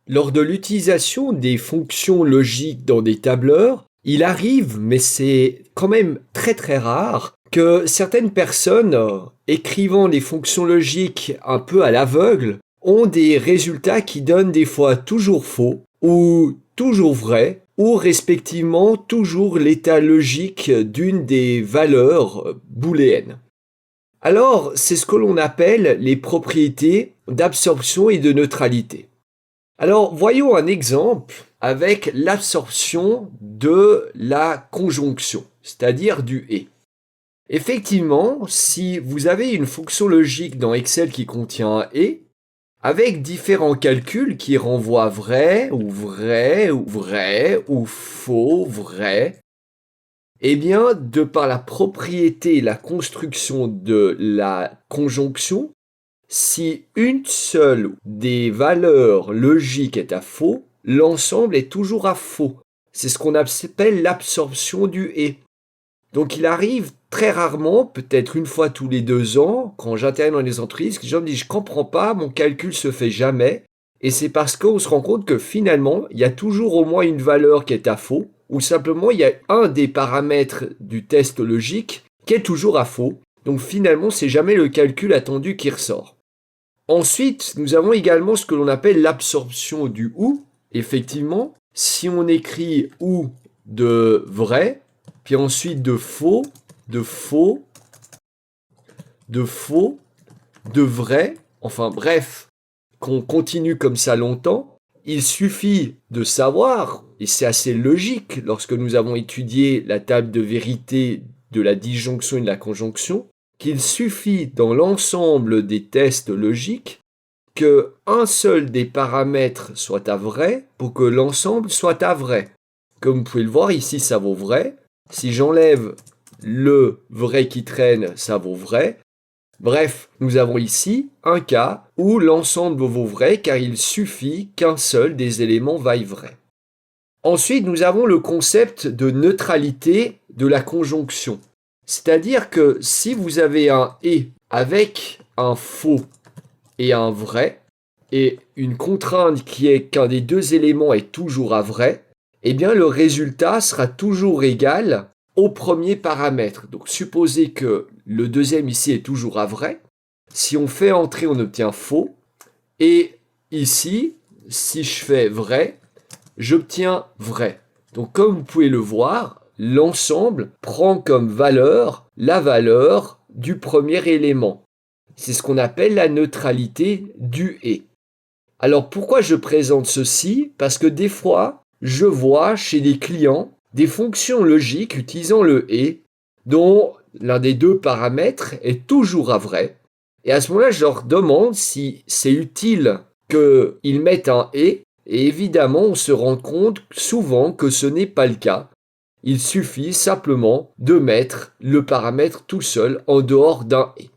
Lors de l'utilisation des fonctions logiques dans des tableurs, il arrive, mais c'est quand même très rare, que certaines personnes, écrivant des fonctions logiques un peu à l'aveugle, ont des résultats qui donnent des fois toujours faux, ou toujours vrai, ou respectivement toujours l'état logique d'une des valeurs booléennes. Alors, c'est ce que l'on appelle les propriétés d'absorption et de neutralité. Alors, voyons un exemple avec l'absorption de la conjonction, c'est-à-dire du et. Effectivement, si vous avez une fonction logique dans Excel qui contient un et, avec différents calculs qui renvoient vrai, ou vrai, ou vrai, ou faux, vrai, eh bien, de par la propriété et la construction de la conjonction, si une seule des valeurs logiques est à faux, l'ensemble est toujours à faux. C'est ce qu'on appelle l'absorption du et. Donc il arrive très rarement, peut-être une fois tous les 2 ans, quand j'interviens dans les entreprises, que les gens me disent « je comprends pas, mon calcul se fait jamais ». Et c'est parce qu'on se rend compte que finalement, il y a toujours au moins une valeur qui est à faux, ou simplement il y a un des paramètres du test logique qui est toujours à faux. Donc finalement, c'est jamais le calcul attendu qui ressort. Ensuite, nous avons également ce que l'on appelle l'absorption du ou. Effectivement, si on écrit ou de vrai, puis ensuite de faux, de faux, de faux, de vrai, enfin bref, qu'on continue comme ça longtemps, il suffit de savoir, et c'est assez logique lorsque nous avons étudié la table de vérité de la disjonction et de la conjonction, qu'il suffit dans l'ensemble des tests logiques qu'un seul des paramètres soit à vrai pour que l'ensemble soit à vrai. Comme vous pouvez le voir, ici ça vaut vrai. Si j'enlève le vrai qui traîne, ça vaut vrai. Bref, nous avons ici un cas où l'ensemble vaut vrai car il suffit qu'un seul des éléments vaille vrai. Ensuite, nous avons le concept de neutralité de la conjonction. C'est-à-dire que si vous avez un et avec un faux et un vrai, et une contrainte qui est qu'un des deux éléments est toujours à vrai, eh bien le résultat sera toujours égal au premier paramètre. Donc supposez que le deuxième ici est toujours à vrai. Si on fait entrer, on obtient faux. Et ici, si je fais vrai, j'obtiens vrai. Donc comme vous pouvez le voir, l'ensemble prend comme valeur la valeur du premier élément. C'est ce qu'on appelle la neutralité du et. Alors pourquoi je présente ceci? Parce que des fois, je vois chez des clients des fonctions logiques utilisant le et, dont l'un des deux paramètres est toujours à vrai. Et à ce moment-là, je leur demande si c'est utile qu'ils mettent un et évidemment, on se rend compte souvent que ce n'est pas le cas. Il suffit simplement de mettre le paramètre tout seul en dehors d'un et.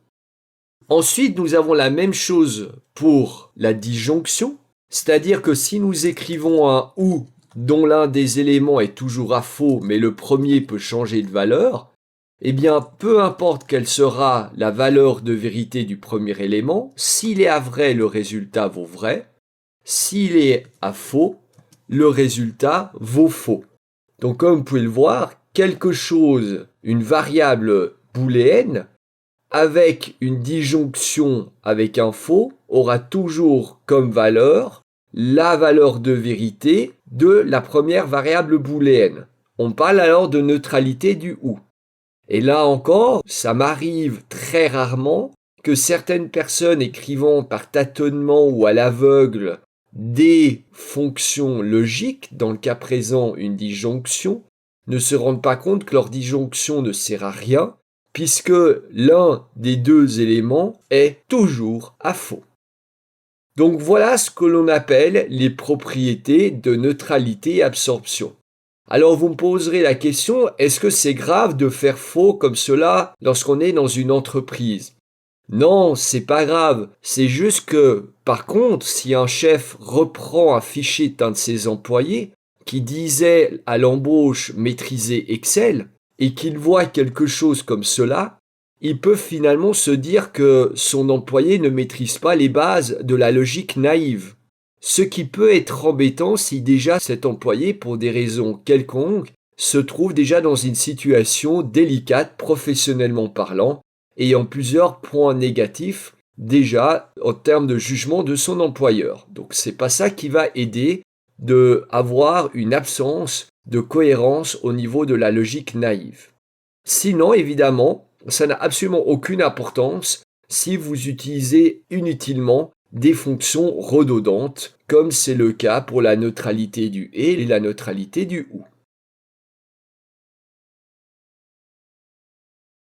Ensuite, nous avons la même chose pour la disjonction, c'est-à-dire que si nous écrivons un ou dont l'un des éléments est toujours à faux, mais le premier peut changer de valeur, eh bien, peu importe quelle sera la valeur de vérité du premier élément, s'il est à vrai, le résultat vaut vrai. S'il est à faux, le résultat vaut faux. Donc, comme vous pouvez le voir, quelque chose, une variable booléenne, avec une disjonction avec un faux, aura toujours comme valeur la valeur de vérité de la première variable booléenne. On parle alors de neutralité du ou. Et là encore, ça m'arrive très rarement que certaines personnes écrivant par tâtonnement ou à l'aveugle des fonctions logiques, dans le cas présent une disjonction, ne se rendent pas compte que leur disjonction ne sert à rien, puisque l'un des deux éléments est toujours à faux. Donc voilà ce que l'on appelle les propriétés de neutralité et absorption. Alors vous me poserez la question, est-ce que c'est grave de faire faux comme cela lorsqu'on est dans une entreprise? Non, c'est pas grave. C'est juste que, par contre, si un chef reprend un fichier d'un de ses employés qui disait à l'embauche maîtriser Excel et qu'il voit quelque chose comme cela, il peut finalement se dire que son employé ne maîtrise pas les bases de la logique naïve. Ce qui peut être embêtant si déjà cet employé, pour des raisons quelconques, se trouve déjà dans une situation délicate professionnellement parlant, ayant plusieurs points négatifs déjà en termes de jugement de son employeur. Donc c'est pas ça qui va aider de avoir une absence de cohérence au niveau de la logique naïve. Sinon, évidemment, ça n'a absolument aucune importance si vous utilisez inutilement des fonctions redondantes, comme c'est le cas pour la neutralité du et la neutralité du ou.